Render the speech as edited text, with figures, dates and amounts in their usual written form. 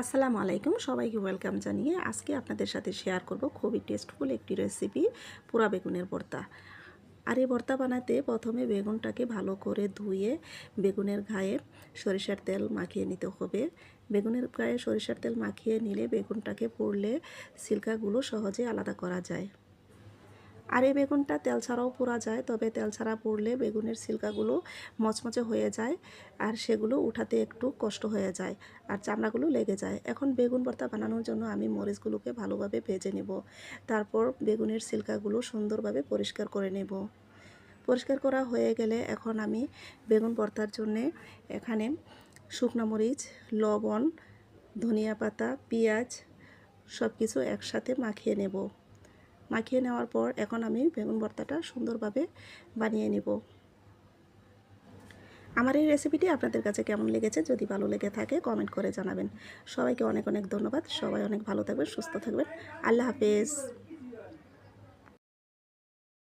আসসালামু আলাইকুম, সবাইকে ওয়েলকাম জানিয়ে আজকে আপনাদের সাথে শেয়ার করব খুবই টেস্টফুল একটি রেসিপি, পোড়া বেগুনের ভর্তা। আর এই ভর্তা বানাতে প্রথমে বেগুনটাকে ভালো করে ধুয়ে বেগুনের গায়ে সরিষার তেল মাখিয়ে নিতে হবে। বেগুনের গায়ে সরিষার তেল মাখিয়ে নিলে বেগুনটাকে পুড়লে ছিলকাগুলো সহজে আলাদা করা যায়। আর এই বেগুনটা তেল ছাড়াও পোড়া যায়, তবে তেল ছাড়া পুড়লে বেগুনের ছিলকাগুলো মচমচে হয়ে যায় আর সেগুলো উঠাতে একটু কষ্ট হয়ে যায় আর চামড়াগুলো লেগে যায়। এখন বেগুন ভর্তা বানানোর জন্য আমি মরিচগুলোকে ভালোভাবে ভেজে নেব। তারপর বেগুনের ছিলকাগুলো সুন্দরভাবে পরিষ্কার করে নেব। পরিষ্কার করা হয়ে গেলে এখন আমি বেগুন ভর্তার জন্যে এখানে শুকনো মরিচ, লবণ, ধনিয়া পাতা, পেঁয়াজ সব কিছু একসাথে মাখিয়ে নেব। মাখিয়ে নেওয়ার পর এখন আমি বেগুন ভর্তাটা সুন্দরভাবে বানিয়ে নেব। আমার এই রেসিপিটি আপনাদের কাছে কেমন লেগেছে, যদি ভালো লেগে থাকে কমেন্ট করে জানাবেন। সবাইকে অনেক অনেক ধন্যবাদ। সবাই অনেক ভালো থাকবেন, সুস্থ থাকবেন। আল্লাহ হাফেজ।